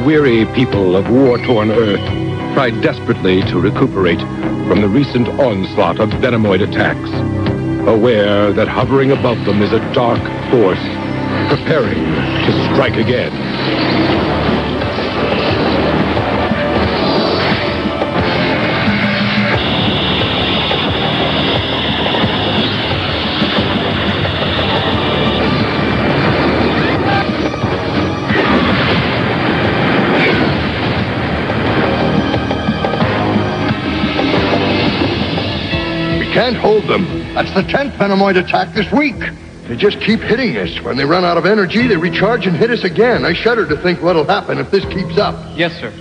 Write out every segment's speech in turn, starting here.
weary people of war-torn Earth try desperately to recuperate from the recent onslaught of Venomoid attacks, aware that hovering above them is a dark force preparing to strike again. Can't hold them. That's the 10th Venomoid attack this week. They just keep hitting us. When they run out of energy, they recharge and hit us again. I shudder to think what'll happen if this keeps up. Yes, sir.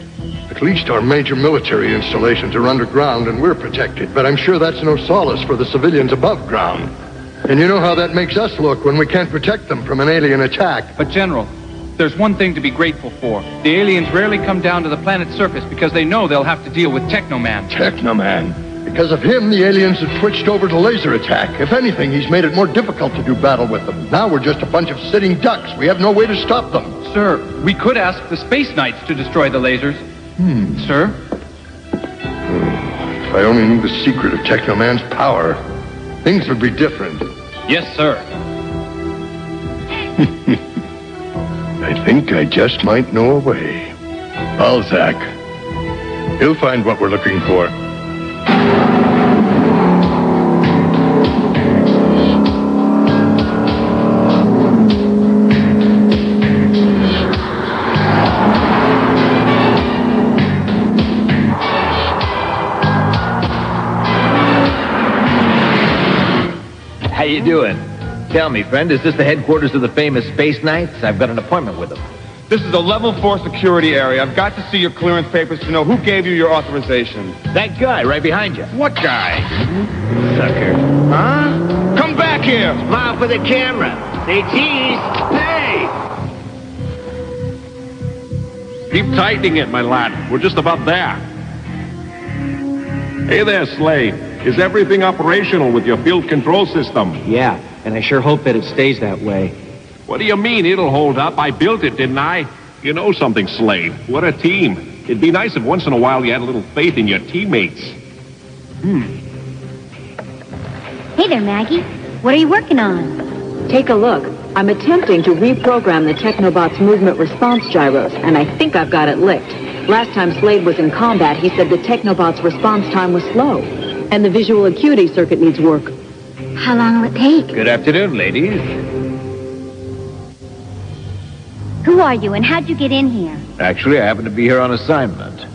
At least our major military installations are underground and we're protected, but I'm sure that's no solace for the civilians above ground. And you know how that makes us look when we can't protect them from an alien attack. But, General, there's one thing to be grateful for. The aliens rarely come down to the planet's surface because they know they'll have to deal with Teknoman. Teknoman? Because of him, the aliens have switched over to laser attack. If anything, he's made it more difficult to do battle with them. Now we're just a bunch of sitting ducks. We have no way to stop them. Sir, we could ask the Space Knights to destroy the lasers. Sir? If I only knew the secret of Teknoman's power, things would be different. Yes, sir. I think I just might know a way. Balzac. He'll find what we're looking for. How you doing? Tell me, friend, is this the headquarters of the famous Space Knights? I've got an appointment with them. This is a level 4 security area. I've got to see your clearance papers to know who gave you your authorization. That guy right behind you. What guy? Sucker. Huh? Come back here! Smile for the camera. They tease. Hey! Keep tightening it, my lad. We're just about there. Hey there, Slade. Is everything operational with your field control system? Yeah, and I sure hope that it stays that way. What do you mean it'll hold up? I built it, didn't I? You know something, Slade. What a team. It'd be nice if once in a while you had a little faith in your teammates. Hey there, Maggie. What are you working on? Take a look. I'm attempting to reprogram the Technobot's movement response gyros, and I think I've got it licked. Last time Slade was in combat, he said the Technobot's response time was slow, and the visual acuity circuit needs work. How long will it take? Good afternoon, ladies. Who are you, and how'd you get in here? Actually, I happen to be here on assignment.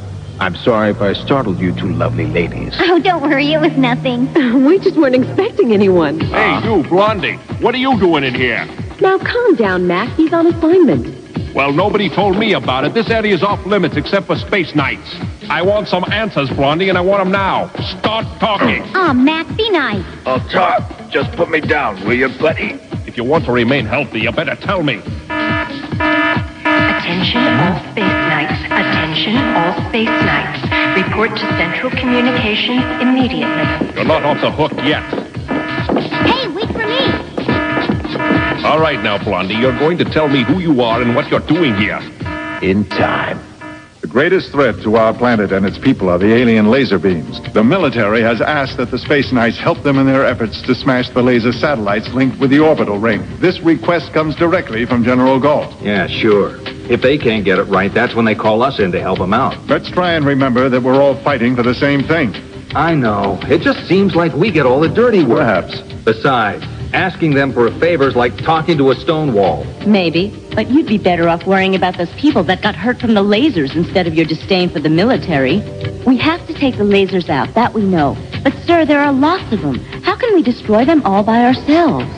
I'm sorry if I startled you two lovely ladies. Oh, don't worry, it was nothing. We just weren't expecting anyone. Hey, you, Blondie. What are you doing in here? Now calm down, Mac. He's on assignment. Well, nobody told me about it. This area's off limits except for Space Knights. I want some answers, Blondie, and I want them now. Start talking. Oh, Mac, be nice. I'll talk. Just put me down, will you, buddy? If you want to remain healthy, you better tell me. Attention all Space Knights. Attention all Space Knights. Report to Central Communications immediately. You're not off the hook yet. Hey, wait for me. All right now, Blondie, you're going to tell me who you are and what you're doing here. In time. The greatest threat to our planet and its people are the alien laser beams. The military has asked that the Space Knights help them in their efforts to smash the laser satellites linked with the orbital ring. This request comes directly from General Galt. Yeah, sure. If they can't get it right, that's when they call us in to help them out. Let's try and remember that we're all fighting for the same thing. I know. It just seems like we get all the dirty work. Perhaps. Besides, asking them for a favor's like talking to a stone wall. Maybe, but you'd be better off worrying about those people that got hurt from the lasers instead of your disdain for the military. We have to take the lasers out, that we know. But, sir, there are lots of them. How can we destroy them all by ourselves?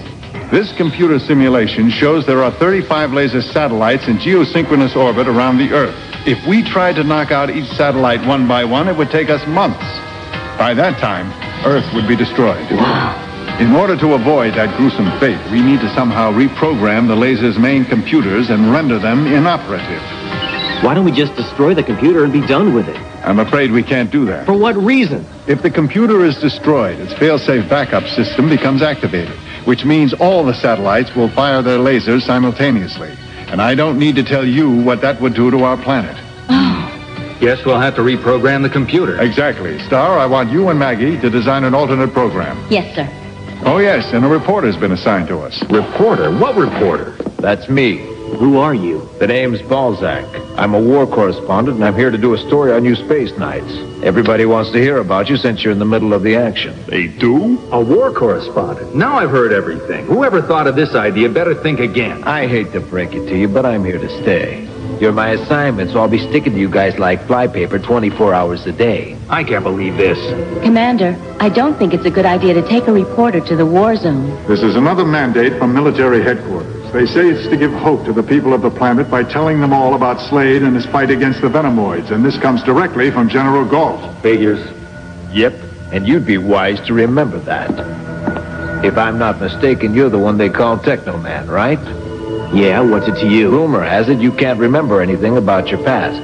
This computer simulation shows there are 35 laser satellites in geosynchronous orbit around the Earth. If we tried to knock out each satellite one by one, it would take us months. By that time, Earth would be destroyed. Wow. In order to avoid that gruesome fate, we need to somehow reprogram the laser's main computers and render them inoperative. Why don't we just destroy the computer and be done with it? I'm afraid we can't do that. For what reason? If the computer is destroyed, its fail-safe backup system becomes activated, which means all the satellites will fire their lasers simultaneously. And I don't need to tell you what that would do to our planet. Guess we'll have to reprogram the computer. Exactly. Star, I want you and Maggie to design an alternate program. Yes, sir. Oh, yes, and a reporter's been assigned to us. Reporter? What reporter? That's me. Who are you? The name's Balzac. I'm a war correspondent, and I'm here to do a story on you space knights. Everybody wants to hear about you since you're in the middle of the action. They do? A war correspondent? Now I've heard everything. Whoever thought of this idea better think again. I hate to break it to you, but I'm here to stay. You're my assignment, so I'll be sticking to you guys like flypaper 24 hours a day. I can't believe this. Commander, I don't think it's a good idea to take a reporter to the war zone. This is another mandate from military headquarters. They say it's to give hope to the people of the planet by telling them all about Slade and his fight against the Venomoids, and this comes directly from General Galt. Figures. Yep, and you'd be wise to remember that. If I'm not mistaken, you're the one they call Teknoman, right? Yeah, what's it to you? Rumor has it you can't remember anything about your past.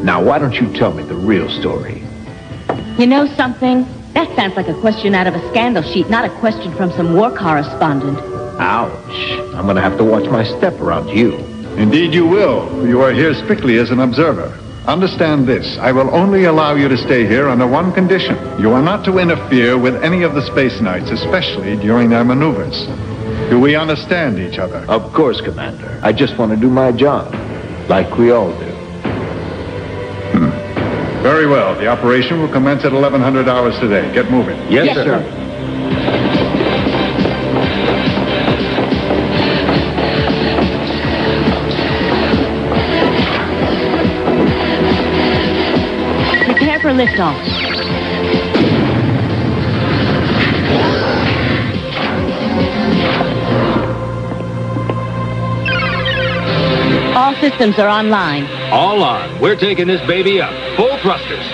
Now, why don't you tell me the real story? You know something? That sounds like a question out of a scandal sheet, not a question from some war correspondent. Ouch. I'm gonna have to watch my step around you. Indeed you will. You are here strictly as an observer. Understand this. I will only allow you to stay here under one condition. You are not to interfere with any of the space knights, especially during their maneuvers. Do we understand each other? Of course, Commander. I just want to do my job, like we all do. Very well. The operation will commence at 1100 hours today. Get moving. Yes, sir. Prepare for liftoff. All systems are online. All on. We're taking this baby up. Full thrusters.